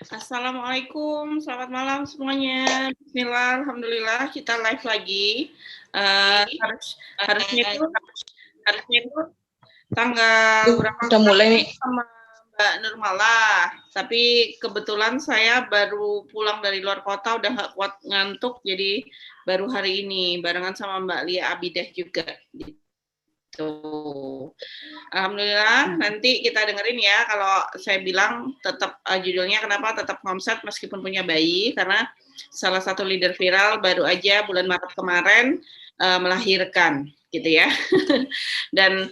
Assalamualaikum, selamat malam semuanya. Bismillah, alhamdulillah kita live lagi. Harusnya itu tanggal berapa? Udah mulai nih sama Mbak Nurmala. Tapi kebetulan saya baru pulang dari luar kota, udah nggak kuat ngantuk, jadi baru hari ini barengan sama Mbak Lia Abidah juga. Alhamdulillah, nanti kita dengerin ya. Kalau saya bilang tetap judulnya kenapa tetap ngomset meskipun punya bayi, karena salah satu leader viral baru aja bulan Maret kemarin melahirkan, gitu ya. Dan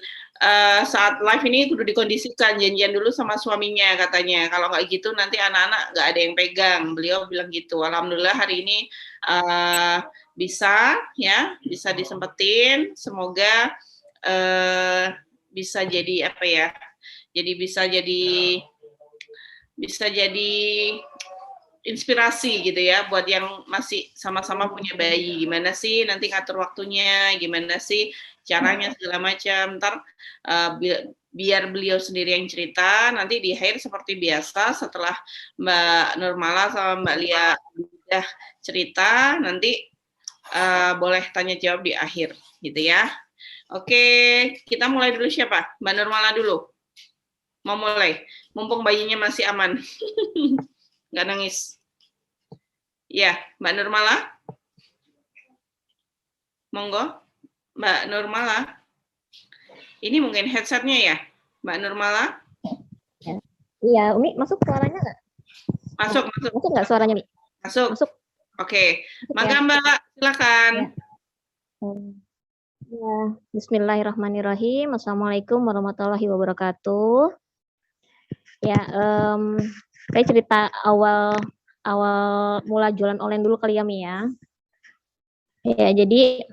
saat live ini kudu dikondisikan, janjian dulu sama suaminya katanya. Kalau nggak gitu nanti anak-anak nggak ada yang pegang. Beliau bilang gitu. Alhamdulillah hari ini bisa disempetin. Semoga bisa jadi apa ya? Jadi bisa jadi inspirasi gitu ya buat yang masih sama-sama punya bayi. Gimana sih nanti ngatur waktunya, gimana sih caranya segala macam. Ntar biar beliau sendiri yang cerita, nanti di akhir seperti biasa setelah Mbak Nurmala sama Mbak Lia udah cerita, nanti boleh tanya jawab di akhir gitu ya. Oke, kita mulai dulu siapa? Mbak Nurmala dulu. Mau mulai, mumpung bayinya masih aman. Nggak nangis. Ya, Mbak Nurmala. Monggo, Mbak Nurmala. Ini mungkin headsetnya ya, Mbak Nurmala? Iya, Umi masuk suaranya nggak? Masuk. Masuk nggak suaranya, Mi? Masuk. Oke, mangga Mbak, silakan. Ya, bismillahirrahmanirrahim. Assalamualaikum warahmatullahi wabarakatuh. Ya, saya cerita awal mula jualan online dulu kali ya, Mi ya. Ya, jadi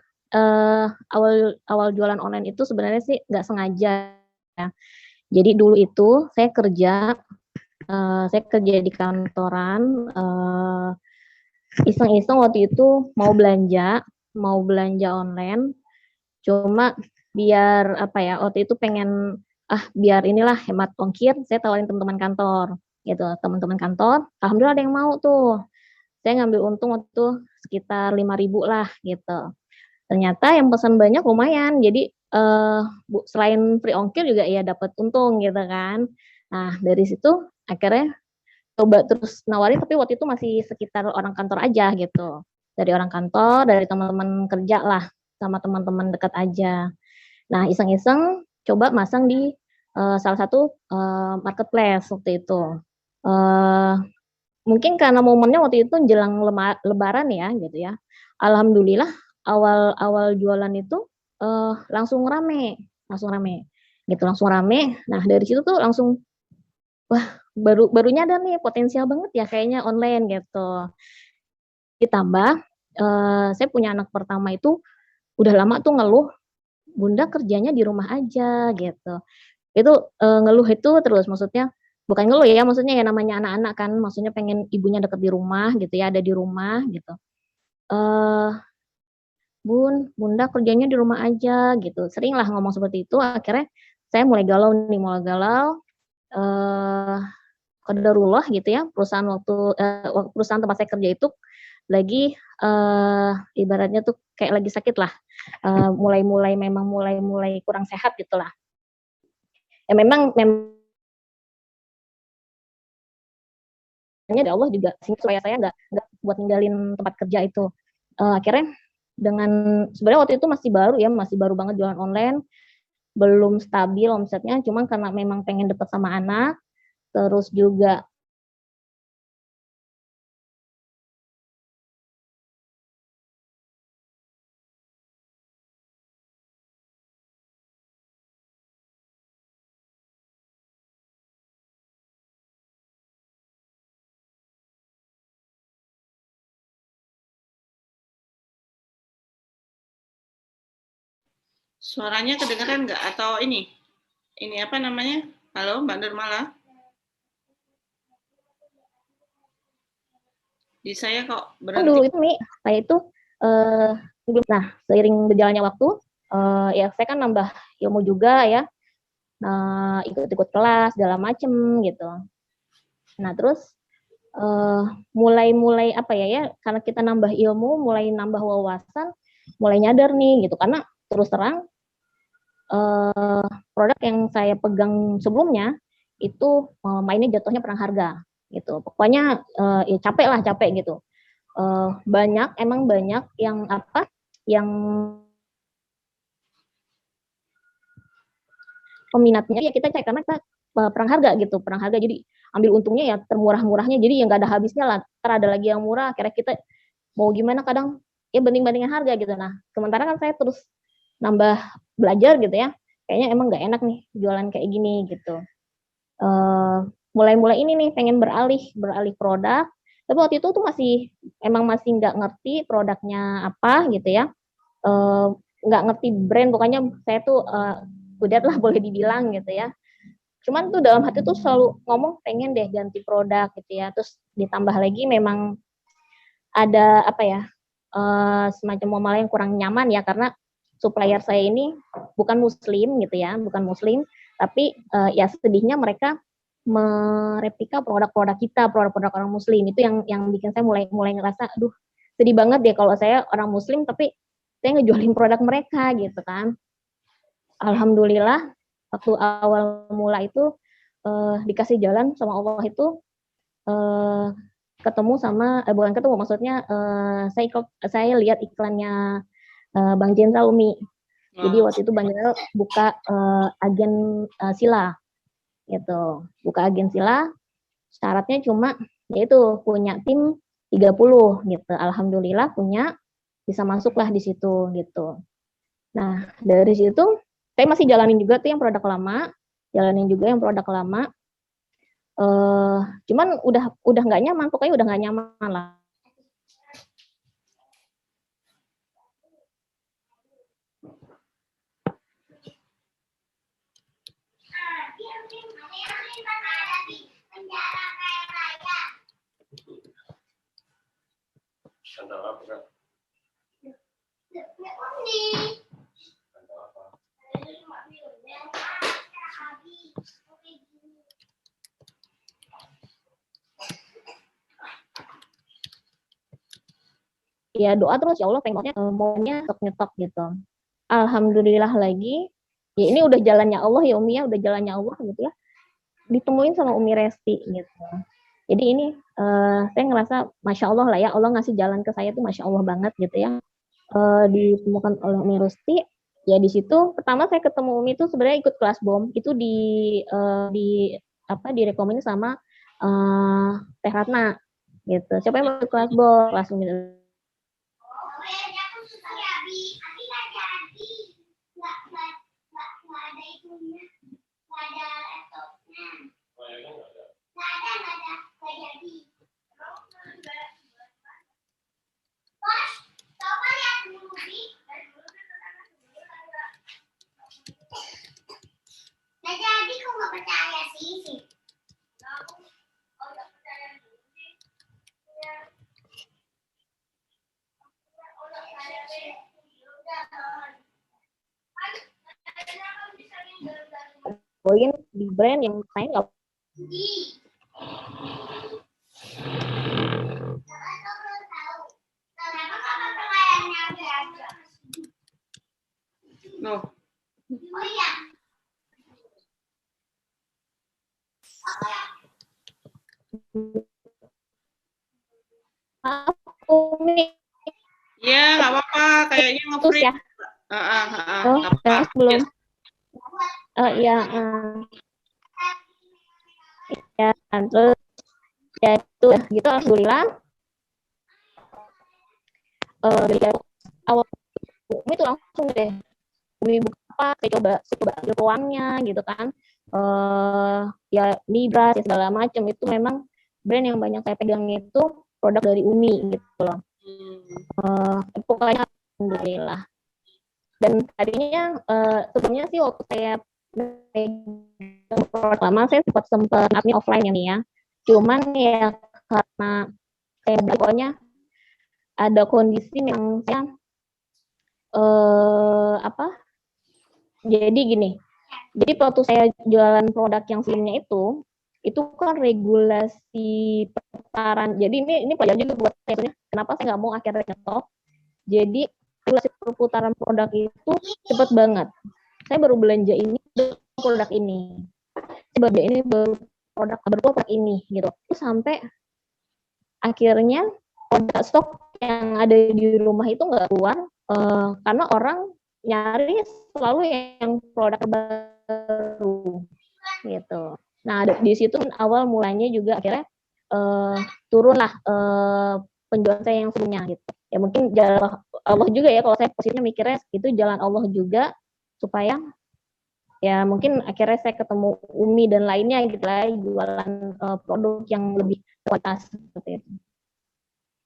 awal jualan online itu sebenarnya sih nggak sengaja. Ya. Jadi dulu itu saya kerja di kantoran. Iseng-iseng waktu itu mau belanja online. Cuma biar apa ya, waktu itu pengen biar inilah hemat ongkir, saya tawarin teman-teman kantor gitu. Teman-teman kantor alhamdulillah ada yang mau tuh. Saya ngambil untung waktu sekitar 5.000 lah gitu. Ternyata yang pesan banyak lumayan. Jadi selain free ongkir juga ya dapat untung gitu kan. Nah, dari situ akhirnya coba terus nawarin, tapi waktu itu masih sekitar orang kantor aja gitu. Dari orang kantor, dari teman-teman kerja lah, sama teman-teman dekat aja. Nah, iseng-iseng coba masang di salah satu marketplace waktu itu. Mungkin karena momennya waktu itu jelang lebaran ya gitu ya. Alhamdulillah awal jualan itu langsung rame gitu, langsung rame. Nah, dari situ tuh langsung wah, baru nyadar nih potensial banget ya kayaknya online gitu. Ditambah saya punya anak pertama itu udah lama tuh ngeluh, Bunda kerjanya di rumah aja gitu. Itu ngeluh itu terus, maksudnya bukan ngeluh ya, maksudnya ya namanya anak-anak kan, maksudnya pengen ibunya deket di rumah gitu ya, ada di rumah gitu. Bunda kerjanya di rumah aja gitu. Sering lah ngomong seperti itu, akhirnya saya mulai galau, qadarullah gitu ya, perusahaan tempat saya kerja itu lagi ibaratnya tuh kayak lagi sakit lah, mulai kurang sehat gitulah. Ya memang dari Allah juga supaya saya nggak buat ninggalin tempat kerja itu. Akhirnya dengan sebenarnya waktu itu masih baru banget jualan online, belum stabil omsetnya, cuma karena memang pengen deket sama anak, terus juga Suaranya kedengeran nggak? Atau ini apa namanya? Halo, Mbak Nurmala? Di saya kok berhenti. dulu itu Mi, saya itu nah seiring berjalannya waktu ya saya kan nambah ilmu juga ya, ikut-ikut kelas segala macem gitu. Nah terus mulai apa ya, karena kita nambah ilmu, mulai nambah wawasan, mulai nyadar nih gitu. Karena terus terang produk yang saya pegang sebelumnya itu mainnya jatuhnya perang harga gitu. Pokoknya ya capek gitu. Emang banyak yang apa, yang peminatnya ya kita cek karena kita perang harga gitu, perang harga, jadi ambil untungnya ya termurah-murahnya, jadi ya nggak ada habisnya lah. Ntar ada lagi yang murah, akhirnya kita mau gimana, kadang ya banding-bandingin harga gitu. Nah sementara kan saya terus nambah belajar gitu ya, kayaknya emang nggak enak nih jualan kayak gini gitu. Mulai-mulai ini nih pengen beralih produk, tapi waktu itu tuh masih nggak ngerti produknya apa gitu ya. Nggak ngerti brand, pokoknya saya tuh udah lah boleh dibilang gitu ya. Cuman tuh dalam hati tuh selalu ngomong pengen deh ganti produk gitu ya. Terus ditambah lagi memang ada apa ya, semacam momal yang kurang nyaman ya, karena supplier saya ini bukan muslim gitu ya, bukan muslim, tapi ya sedihnya mereka mereplika produk-produk kita, produk-produk orang muslim. Itu yang bikin saya mulai ngerasa aduh sedih banget deh kalau saya orang muslim tapi saya ngejualin produk mereka gitu kan. Alhamdulillah waktu awal mula itu dikasih jalan sama Allah itu, ketemu sama bukan ketemu, maksudnya saya lihat iklannya Bang Jenderal Umi. Jadi waktu itu Bang Jenderal buka agen sila gitu, buka agen sila, syaratnya cuma yaitu punya tim 30 gitu. Alhamdulillah punya, bisa masuklah di situ gitu. Nah dari situ saya masih jalanin juga tuh yang produk lama, cuman udah nggak nyaman, pokoknya udah nggak nyaman lah. Ya doa terus, ya Allah pengennya maunya nyetok gitu. Alhamdulillah lagi, ya ini udah jalannya Allah ya Umi ya, udah jalannya Allah gitu ya, ditemuin sama Umi Resti gitu. Jadi ini saya ngerasa Masya Allah lah ya, Allah ngasih jalan ke saya tuh Masya Allah banget gitu ya. Ditemukan oleh Umi Resti, ya di situ pertama saya ketemu Umi itu sebenarnya ikut kelas BOM, itu di apa direkomendasi sama Teh Ratna gitu. Siapa yang mau ikut kelas BOM, kelas Umi. Poin di brand yang saya nggak. No. Oh iya. Ya, nggak apa-apa. Kayaknya nge-free. Ya. Belum. Ya, ya, terus ya itu gitu, alhamdulillah. Dari awal itu langsung deh Umi buka apa, saya coba ambil peluangnya gitu kan. Ya Libra ya segala macam, itu memang brand yang banyak saya pegang itu produk dari Umi gitu loh. Pokoknya alhamdulillah. Dan tadinya sebelumnya sih waktu saya produk lama saya sempat admin offline ya nih ya. Cuman ya karena saya pokoknya ada kondisi yang saya jadi gini. Jadi waktu saya jualan produk yang sebelumnya itu itu kan regulasi perputaran. Jadi ini pelajaran juga buat saya, kenapa saya nggak mau akhirnya ngetop. Jadi regulasi perputaran produk itu cepet banget. Saya baru belanja ini produk ini, sebab ini baru produk ini gitu. Terus sampai akhirnya produk stok yang ada di rumah itu nggak keluar karena orang nyari selalu yang produk baru gitu. Nah di situ awal mulanya juga akhirnya turunlah penjualan saya yang sebelumnya gitu. Ya mungkin jalan Allah juga ya, kalau saya positifnya mikirnya itu jalan Allah juga supaya ya mungkin akhirnya saya ketemu Umi dan lainnya gitu lah, jualan produk yang lebih kualitas seperti itu.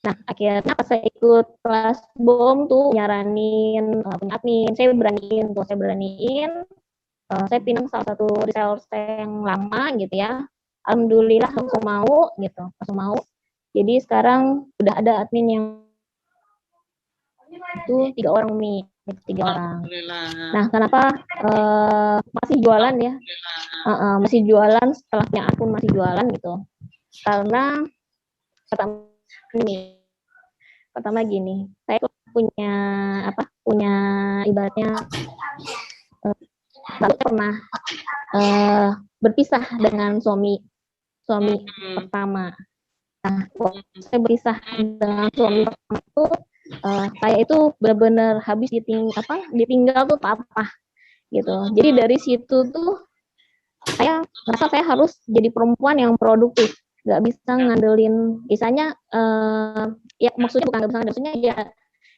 Nah akhirnya pas saya ikut kelas BOM tuh nyaranin punya admin, saya beraniin saya pinang salah satu reseller yang lama gitu ya. Alhamdulillah langsung mau gitu, langsung mau. Jadi sekarang udah ada admin yang itu 3 orang Umi, 3 orang. Nah kenapa masih jualan ya? Masih jualan setelah punya akun masih jualan gitu. Karena pertama gini, saya punya ibaratnya pernah berpisah dengan suami pertama. Nah, saya berpisah dengan suami pertama itu saya itu benar-benar habis ditinggal tuh apa gitu. Jadi dari situ tuh saya merasa saya harus jadi perempuan yang produktif, nggak bisa ngandelin misalnya ya maksudnya bukan nggak bisa ngandelin, maksudnya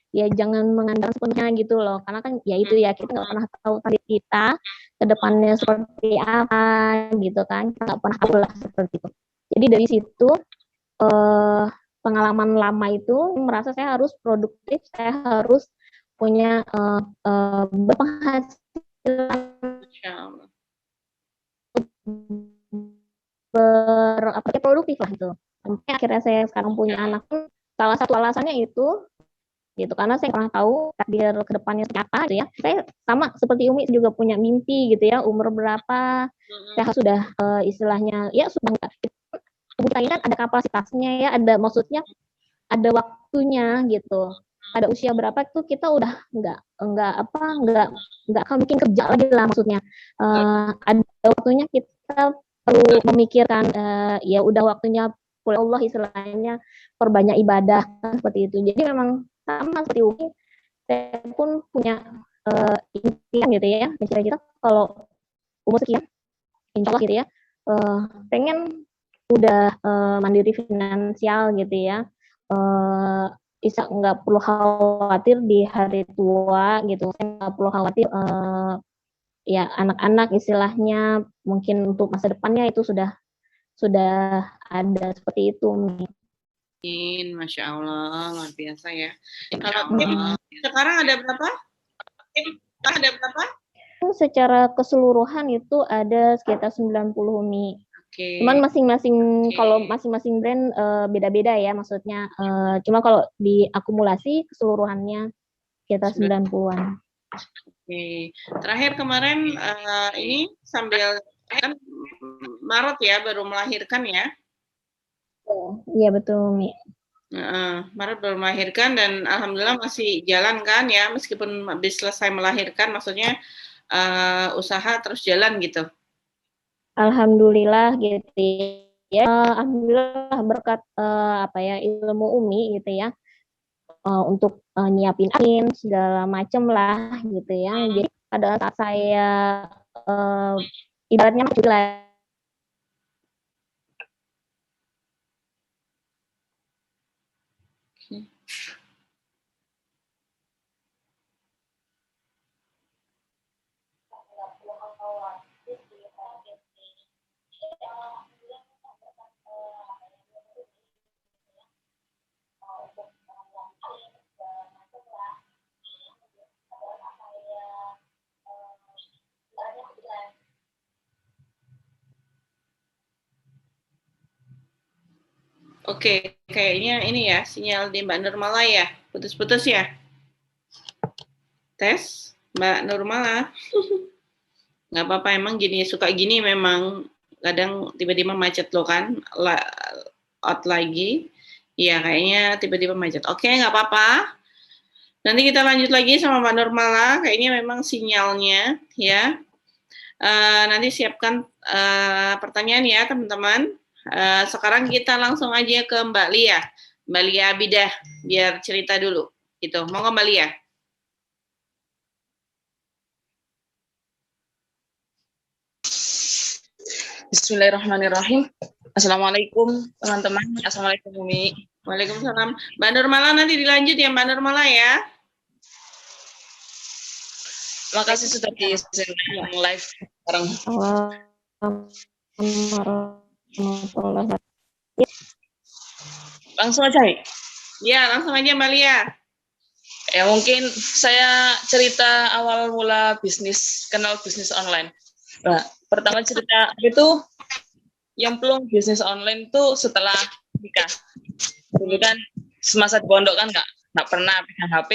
ya jangan mengandalkan sepenuhnya gitu loh, karena kan ya itu ya kita nggak pernah tahu target kita ke depannya seperti apa gitu kan, kita nggak pernah tahu lah seperti itu. Jadi dari situ pengalaman lama itu merasa saya harus produktif, saya harus punya berpenghasilan produktif lah gitu. Sampai akhirnya saya sekarang punya anak pun salah satu alasannya itu gitu, karena saya pernah tahu takdir kedepannya seperti apa gitu ya. Saya sama seperti Umi juga punya mimpi gitu ya, umur berapa saya sudah istilahnya ya sudah enggak, kita ini kan ada kapasitasnya ya, ada maksudnya ada waktunya gitu. Ada usia berapa tuh kita udah nggak akan bikin kerja lagi lah maksudnya. Ada waktunya kita perlu memikirkan ya udah waktunya Allah istilahnya perbanyak ibadah kan, seperti itu. Jadi memang sama seperti Umi, saya pun punya impian gitu ya, kira-kira kalau umur sekian, insya Allah gitu ya, pengen udah mandiri finansial gitu ya, bisa nggak perlu khawatir di hari tua gitu, nggak perlu khawatir ya anak-anak istilahnya mungkin untuk masa depannya itu sudah ada seperti itu. Masya Allah, luar biasa ya. Kalau tim sekarang ada berapa? Secara keseluruhan itu ada sekitar 90 Umi. Cuman masing-masing kalau masing-masing brand beda-beda ya maksudnya. Cuma kalau diakumulasi keseluruhannya sekitar 90-an. Oke. Terakhir kemarin ini sambil kan Maret ya baru melahirkan ya? Iya betul Umi. Maret baru melahirkan dan alhamdulillah masih jalan kan ya, meskipun habis selesai melahirkan, maksudnya usaha terus jalan gitu. Alhamdulillah gitu ya. Alhamdulillah berkat ilmu Umi gitu ya. Untuk nyiapin admin segala macem lah gitu ya. Jadi pada saat saya ibaratnya juga Oke, kayaknya ini ya sinyal di Mbak Nurmala ya, putus-putus ya. Tes, Mbak Nurmala. Nggak apa-apa, emang gini suka gini memang kadang tiba-tiba macet loh kan, out lagi. Iya, kayaknya tiba-tiba macet. Oke, nggak apa-apa. Nanti kita lanjut lagi sama Mbak Nurmala, kayaknya memang sinyalnya ya. Nanti siapkan pertanyaan ya teman-teman. Sekarang kita langsung aja ke Mbak Lia. Mbak Lia Abidah, biar cerita dulu. Gitu. Monggo Mbak Lia. Bismillahirrahmanirrahim. Assalamualaikum teman-teman. Assalamualaikum Umi. Waalaikumsalam. Mbak Nurmala nanti dilanjut ya Mbak Nurmala ya. Makasih sudah di live bareng. Langsung aja nih. Ya, langsung aja Mbak Lia. Ya mungkin saya cerita awal mula kenal bisnis online. Nah, pertama cerita itu nyemplung bisnis online tuh setelah nikah. Dulu kan semasa di pondok kan nggak pernah pegang HP,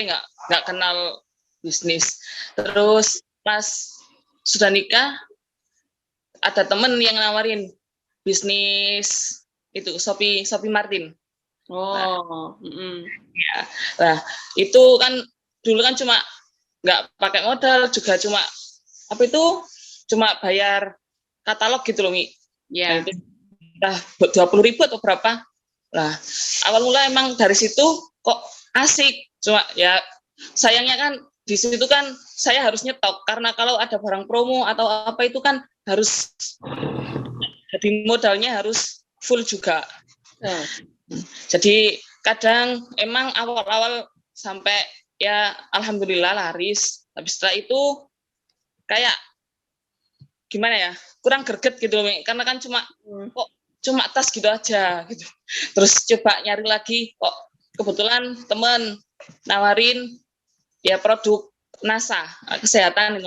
nggak kenal bisnis. Terus pas sudah nikah ada temen yang nawarin bisnis itu Shopee Martin. Oh, ya. Nah, itu kan dulu kan cuma nggak pakai modal, juga cuma cuma bayar katalog gitu loh, Mi. ya. Nah, itu udah 20.000 atau berapa. Nah, awal mula emang dari situ kok asik. Cuma ya sayangnya kan di situ kan saya harus nyetok, karena kalau ada barang promo atau apa itu kan harus jadi modalnya harus full juga. Jadi kadang emang awal-awal sampai ya alhamdulillah laris, tapi setelah itu kayak gimana ya, kurang greget gitu loh, karena kan cuma tas gitu aja gitu. Terus coba nyari lagi, kok kebetulan temen nawarin ya produk NASA kesehatan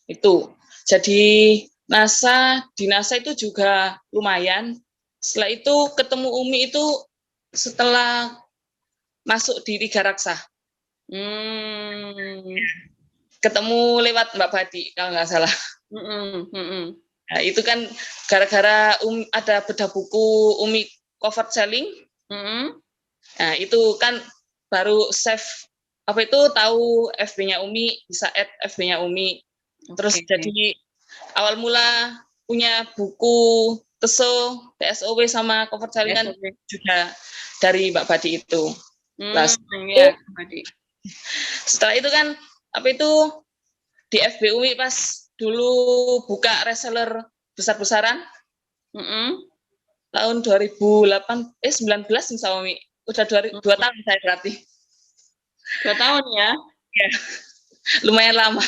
itu. Jadi di NASA itu juga lumayan. Setelah itu ketemu Umi itu setelah masuk di Tiga Raksa. Ketemu lewat Mbak Badi kalau nggak salah. Nah, itu kan gara-gara ada bedah buku Umi cover selling. Nah, itu kan baru save tahu FB-nya Umi, bisa add FB-nya Umi. Terus jadi awal mula punya buku TSOW sama cover selling kan juga dari Mbak Badi itu. Setelah itu kan di FB Umi pas dulu buka reseller besar-besaran tahun 2019 insya Allah, Umi. Udah 2 tahun saya berarti. 2 tahun ya? Ya, lumayan lama.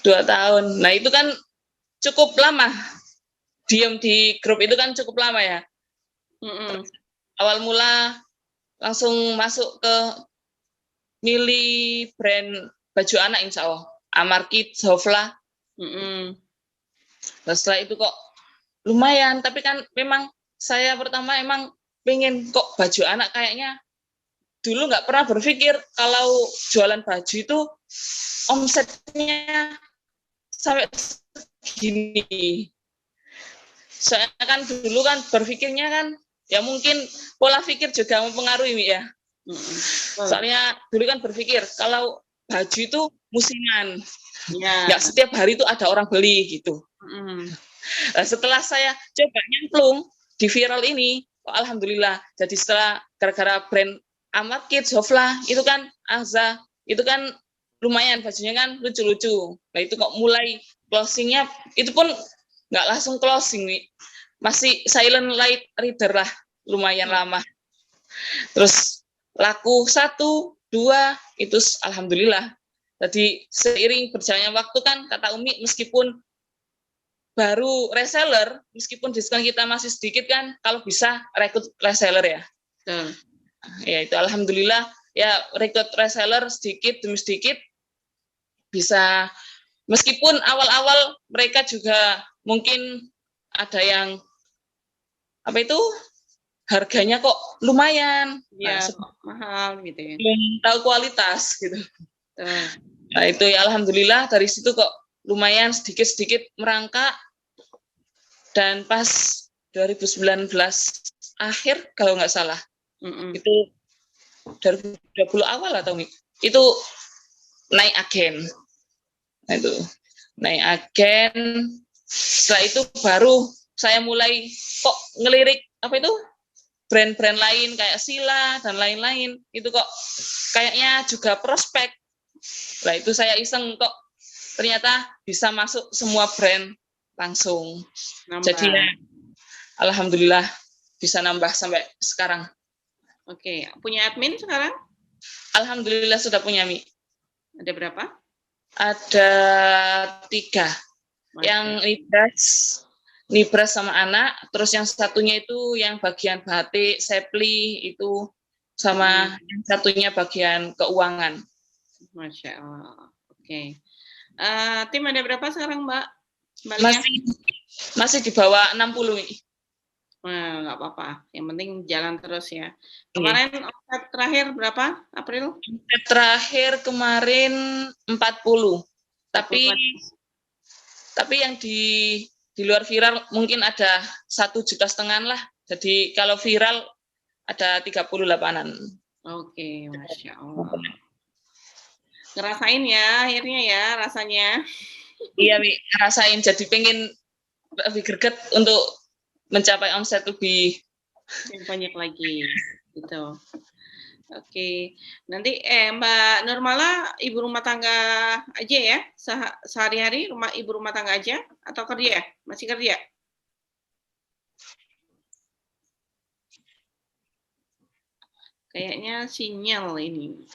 2 tahun. Nah itu kan cukup lama. Diam di grup itu kan cukup lama ya. Awal mula langsung masuk ke milih brand baju anak insya Allah. Amarkit, Zofla. Nah, setelah itu kok lumayan, tapi kan memang saya pertama emang pengen kok baju anak kayaknya dulu nggak pernah berpikir kalau jualan baju itu omsetnya sampai segini. Soalnya kan dulu kan berpikirnya kan ya mungkin pola pikir juga mempengaruhi ya. Soalnya dulu kan berpikir kalau baju itu musiman, nggak setiap hari itu ada orang beli gitu. Nah, setelah saya coba nyemplung di viral ini, alhamdulillah. Jadi setelah gara-gara brand Amarkit, Zofla, itu kan Azza, itu kan lumayan bajunya kan lucu-lucu. Nah itu kok mulai closingnya, itu pun nggak langsung closing nih, masih silent light reader lah, lumayan lama. Terus laku 1, 2 itu alhamdulillah. Jadi seiring berjalannya waktu kan kata Umi, meskipun baru reseller, meskipun diskon kita masih sedikit kan, kalau bisa rekrut reseller ya. Ya itu alhamdulillah ya, rekrut reseller sedikit demi sedikit bisa, meskipun awal-awal mereka juga mungkin ada yang harganya kok lumayan, mahal gitu ya. Belum tahu kualitas gitu. Nah itu ya alhamdulillah dari situ kok lumayan sedikit-sedikit merangkak, dan pas 2019 akhir kalau nggak salah, itu 2020 awal atau itu naik agen. Nah, itu naik agen. Setelah itu baru saya mulai kok ngelirik apa itu brand-brand lain kayak Sila dan lain-lain, itu kok kayaknya juga prospek. Nah, itu saya iseng kok ternyata bisa masuk semua brand langsung. Jadi ya, alhamdulillah bisa nambah sampai sekarang. Oke, punya admin sekarang? Alhamdulillah sudah punya, Mi. Ada berapa? Ada 3. Yang Nibras sama anak, terus yang satunya itu yang bagian batik, sepli itu, sama yang satunya bagian keuangan. Masya Allah. Oke. Tim ada berapa sekarang, Mbak? Masih di bawah 60. Nah, nggak apa-apa. Yang penting jalan terus ya. Kemarin omset terakhir berapa? April? Omset terakhir kemarin 40. Tapi yang di luar viral mungkin ada 1,5 juta lah. Jadi kalau viral ada 38-an. Oke, Masya Allah. Ngerasain ya akhirnya ya rasanya. Iya, Mi, ngerasain. Jadi pengen lebih greget untuk mencapai omset lebih banyak lagi gitu. Oke, nanti Mbak Nurmala ibu rumah tangga aja ya, sehari-hari ibu rumah tangga aja atau kerja? Masih kerja? Kayaknya sinyal ini.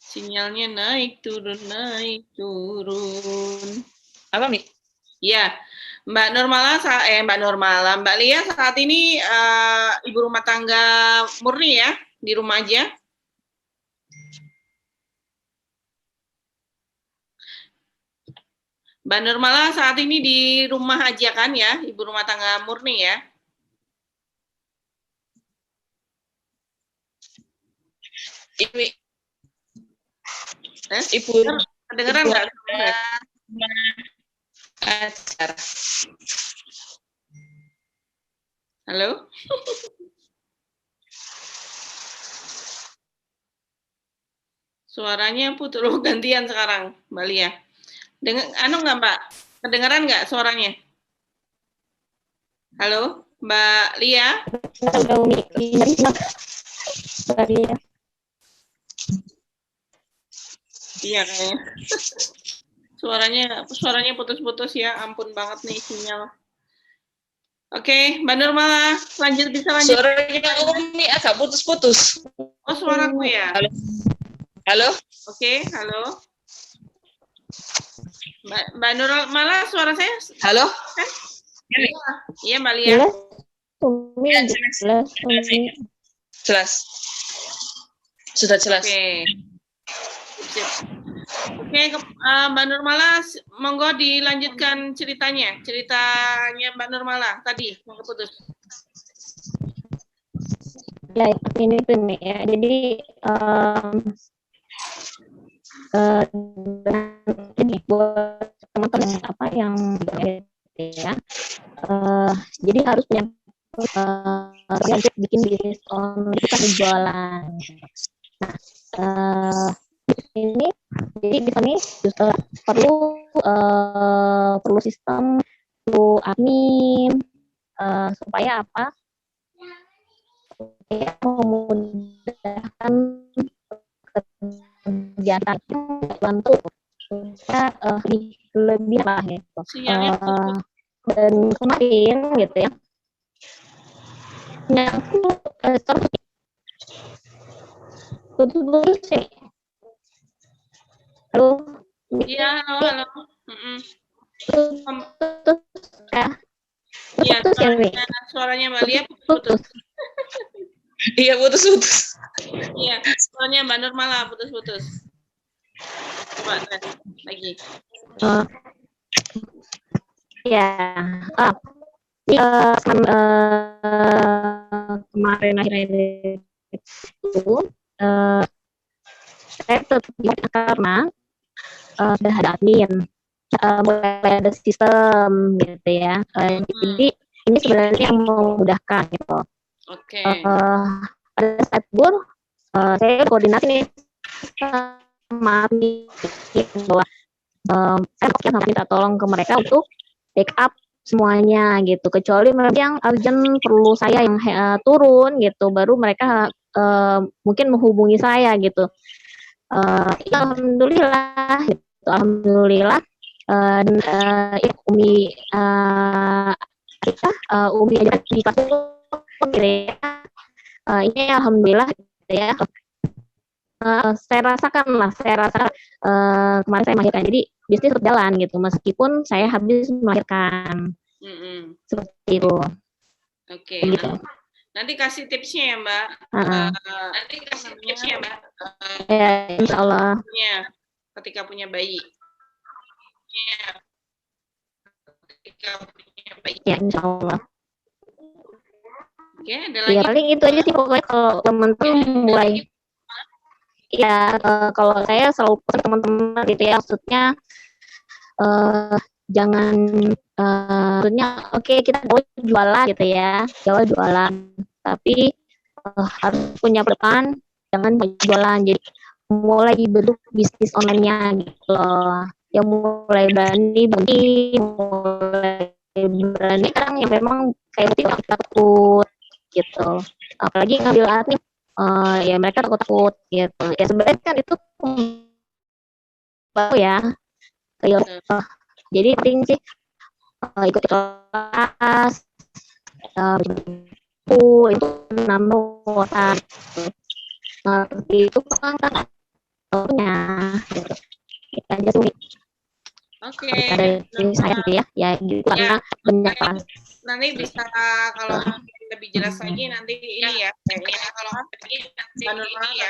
Sinyalnya naik turun. Apa, Mi? Ya, Mbak Nurmala, Mbak Lia saat ini ibu rumah tangga murni ya, di rumah aja. Mbak Nurmala saat ini di rumah aja kan ya, ibu rumah tangga murni ya? Ibu kedengeran nggak? Acara. Halo? Suaranya putus, gantian sekarang, Mbak Lia. Nggak Mbak? Kedengeran nggak suaranya? Halo, Mbak Lia? Halo, Mbak Lia. Iya kayaknya. Suaranya putus-putus ya, ampun banget nih sinyal. Oke, Mbak Nurmala, bisa lanjut. Suaranya Umi agak putus-putus. Oh, suaraku ya. Halo? Oke, halo. Mbak Nurmala, suara saya? Halo? Iya, Mbak Lia. Jelas. Sudah jelas. Oke, Mbak Nurmala, monggo dilanjutkan ceritanya Mbak Nurmala tadi yang keputus. Ya, ini tuh ya. Jadi ini buat teman-teman apa yang ya, jadi harus punya bikin bisnis online itu kan jualan. Nah, ini jadi di sini perlu sistem, perlu admin supaya apa? Supaya memudahkan kegiatan bantu supaya lebih lah gitu. Dan kemarin gitu ya, aku putus sih. Halo. Iya, halo. Iya, suaranya Mbak Lia putus. Iya, putus-putus. Iya, suaranya Mbak Nurmala putus-putus. Coba lagi. Ya, kemarin akhirnya itu saya tetap karena sudah ada admin. mulai ada sistem gitu ya. Jadi ini sebenarnya yang memudahkan gitu. Oke. Pada saat libur, saya koordinasi nih sama bahwa saya minta tolong ke mereka untuk backup semuanya gitu, kecuali mereka yang urgent perlu saya yang turun gitu, baru mereka mungkin menghubungi saya gitu. Ya, alhamdulillah gitu. Alhamdulillah dan Umi Umi aja di kelas gitu ya. Ini alhamdulillah gitu ya. Saya rasakan kemarin saya melahirkan, jadi bisnis tetap jalan gitu meskipun saya habis melahirkan. Seperti itu. Oke. Gitu. Nanti kasih tipsnya ya Mbak. Nanti kasih tipsnya ya Mbak. Ya, insya Allah. Ketika punya bayi. Ya, insya Allah. Oke, ada lagi. Ya paling itu aja sih pokoknya kalau teman-teman mulai. Ya kalau saya selalu pesan teman-teman gitu ya, maksudnya jangan maksudnya oke, kita boleh jualan gitu ya, jualan, tapi harus punya depan, jangan jualan, jadi mulai bentuk bisnis online-nya gitu loh, yang mulai berani kan yang memang kayak itu takut gitu, apalagi ngambil arti ya mereka takut gitu ya, sebenarnya kan itu baru ya kayak jadi penting sih ikut kelas itu nambah wawasan seperti itu kan punya gitu. Aja sih. Oke. Dari saya gitu ya gitu karena banyak kan. Nanti bisa kalau lebih jelas lagi nanti ini ya kayaknya kalau nanti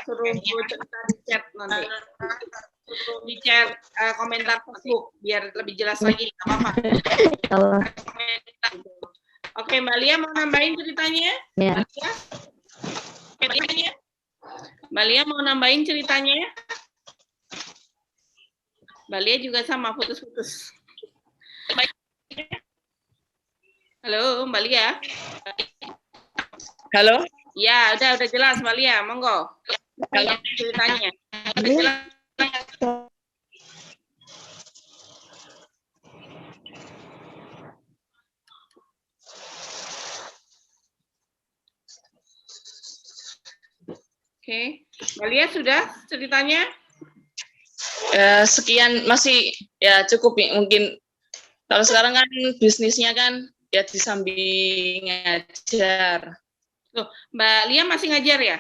suruh cerita di chat nanti di chat komentar Facebook biar lebih jelas lagi, nggak apa-apa. Oke, Mbak Lia mau nambahin ceritanya? Ya. Mbak Lia mau nambahin ceritanya? Mbak Lia juga sama putus-putus. Halo, Mbak Lia. Halo. Ya, udah jelas Mbak Lia, monggo. Halo, ceritanya. Oke, Mbak Lia sudah ceritanya? Sekian masih ya cukup nih, mungkin kalau sekarang kan bisnisnya kan ya di samping ngajar. Loh, Mbak Lia masih ngajar ya?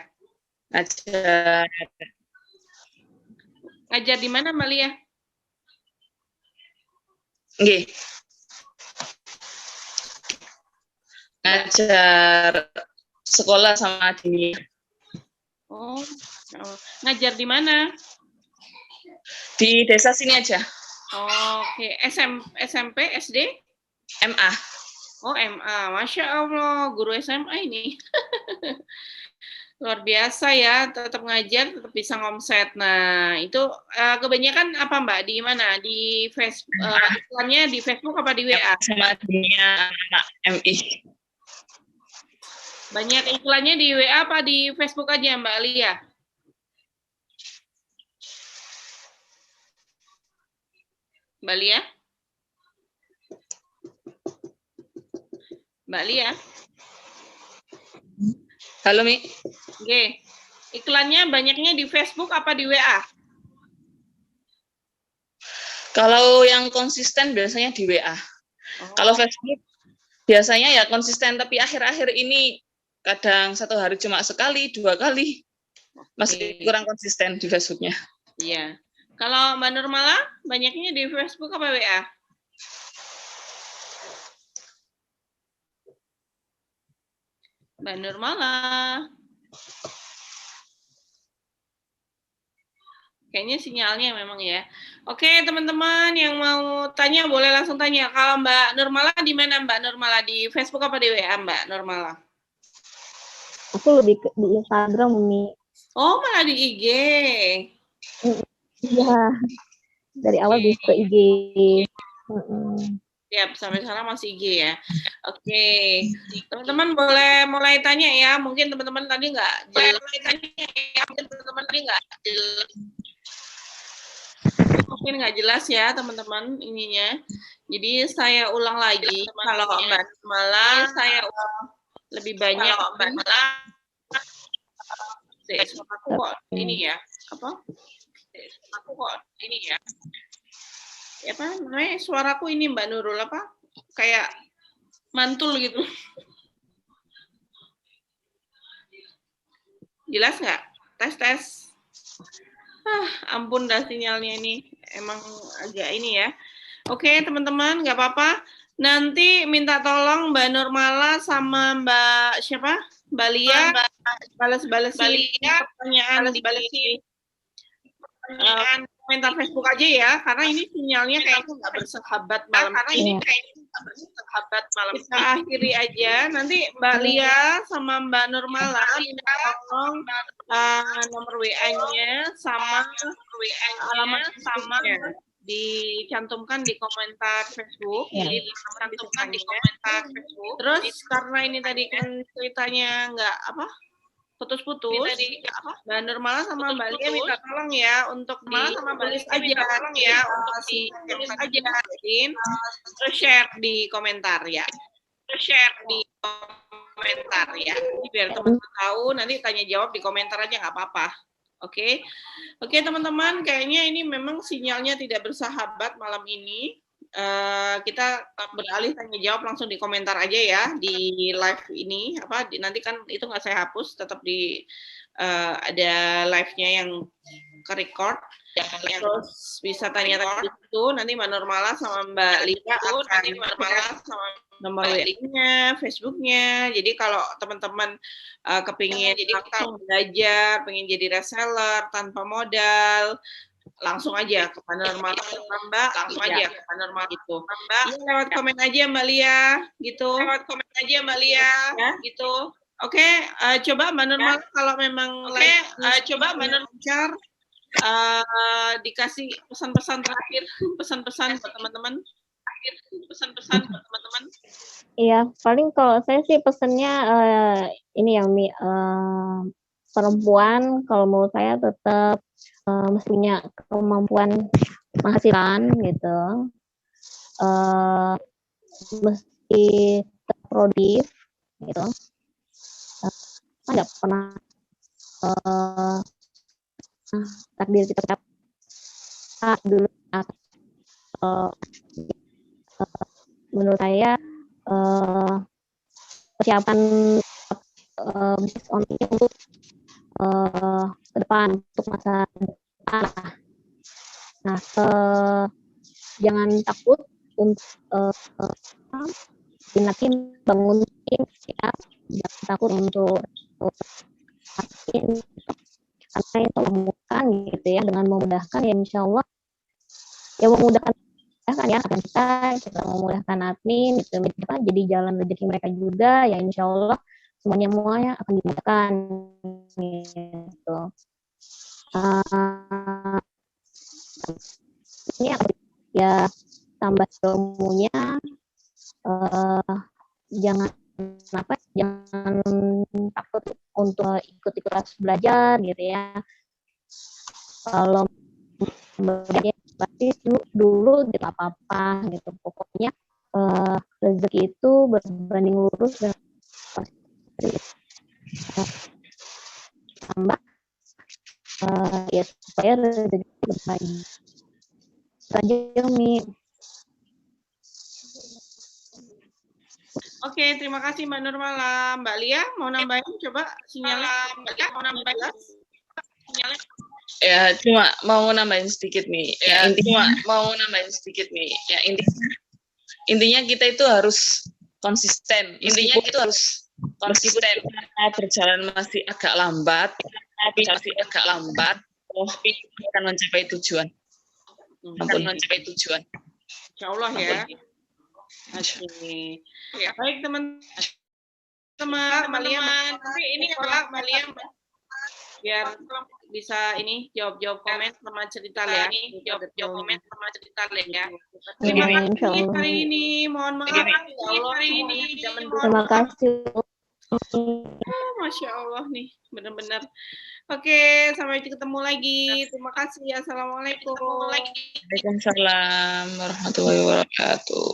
Ngajar. Ngajar di mana Mbak Lia? Nggih. Ngajar sekolah sama di. Oh, ngajar di mana? Di desa sini aja. Oke, SMP, SD? MA. Oh, MA. Masya Allah, guru SMA ini. Luar biasa ya, tetap ngajar, tetap bisa ngomset. Nah, itu kebanyakan apa Mbak? Di mana? Di Facebook, iklannya di Facebook apa di WA? Sama dunia anak MI. Banyak iklannya di WA apa di Facebook aja Mbak Lia? Mbak Lia? Mbak Lia? Halo, Mi. Oke. Iklannya banyaknya di Facebook apa di WA? Kalau yang konsisten biasanya di WA. Kalau Facebook biasanya ya konsisten, tapi akhir-akhir ini kadang satu hari cuma sekali, 2 kali. Masih kurang konsisten di Facebooknya. Iya. Kalau Mbak Nurmala, banyaknya di Facebook apa WA? Mbak Nurmala. Kayaknya sinyalnya memang ya. Oke, teman-teman yang mau tanya boleh langsung tanya. Kalau Mbak Nurmala di mana Mbak Nurmala? Di Facebook apa di WA Mbak Nurmala? Aku lebih di Instagram, Mi. Oh, malah di IG. Iya. dari awal Oke. bis ke IG. Siap, sampai sekarang masih IG ya. Oke, teman-teman boleh mulai tanya ya. Mungkin teman-teman tadi nggak jelas. Mungkin nggak jelas ya teman-teman ininya. Jadi saya ulang lagi. Kalau Mbak Mala, saya lebih banyak. Aku kok ini ya? Apa? Aku kok ini ya? Apa namanya, suaraku ini Mbak Nurul apa kayak mantul gitu. Jelas nggak? Tes. Ampun dah sinyalnya ini emang agak ini ya. Oke teman-teman, nggak apa-apa. Nanti minta tolong Mbak Nurmala sama Mbak siapa? Mbak Lia balas-balasin pertanyaan di komentar Facebook aja ya, karena ini sinyalnya kayaknya nggak bersahabat malam ini. Kita akhiri aja. Nanti Mbak Lia sama Mbak Nurmala minta tolong nomor WA-nya sama alamat Facebook-nya dicantumkan di komentar Facebook. Jadi dicantumkan di komentar Facebook. Terus karena ini tadi kan ceritanya nggak apa? Putus-putus, Mbak Nurmala sama Mbak Lia minta tolong ya untuk ditulis aja, terus share di komentar ya. Jadi biar teman-teman tahu, nanti tanya jawab di komentar aja nggak apa-apa. Oke, teman-teman, kayaknya ini memang sinyalnya tidak bersahabat malam ini. Kita beralih tanya jawab langsung di komentar aja ya di live ini nanti kan itu nggak saya hapus, tetap di ada live-nya yang ke record, terus bisa tanya-tanya itu nanti Mbak Nurmala sama Mbak Lia nomor WA-nya, Facebook-nya. Jadi kalau teman-teman kepingin langsung belajar, pengen jadi reseller tanpa modal, langsung aja ke Panorama Mbak, langsung aja ke Panorama gitu. Lewat komen aja Mbak Lia gitu. Oke, coba Mbak Nurmala kalau memang lancar, dikasih pesan-pesan terakhir, pesan-pesan buat teman-teman. Iya, paling kalau saya sih pesannya ini ya Mi, perempuan kalau menurut saya tetap mesti punya kemampuan penghasilan gitu, mesti produktif gitu, nggak pernah takdir kita dulu. Menurut saya persiapan bisnis online untuk ke depan, untuk masa depan. Nah, jangan takut untuk nanti bangun tim, ya. Jangan takut untuk karena itu memudahkan gitu ya, dengan memudahkan ya insya Allah ya memudahkan ya kita memudahkan admin gitu, jadi jalan rezeki mereka juga ya insya Allah semuanya akan dimudahkan gitu. Ini ya tambah ilmunya, jangan takut untuk ikut kelas belajar gitu ya. Kalau belajar pasti dulu gitu apa-apa gitu, pokoknya rezeki itu berbanding lurus dengan pasti tambah ya supaya rezeki berbagi saja Mi. Oke, terima kasih Mbak Nurmala. Mbak Lia mau nambahin coba sinyalnya? Ya, cuma mau nambahin sedikit nih. Intinya kita itu harus konsisten. Meskipun berjalan masih agak lambat, tapi akan mencapai tujuan. Insya Allah ya. Oke. Baik teman-teman, nanti ini Mbak Lia biar bisa ini jawab-jawab komen sama cerita ya. Jawab komen sama cerita ya. Terima Iya, kasih insyaallah. hari ini. Mohon maaf ya Allah. Terima kasih. Masya Allah nih, benar-benar. Oke, sampai ketemu lagi. Terima kasih. Assalamualaikum. Waalaikumsalam warahmatullahi wabarakatuh.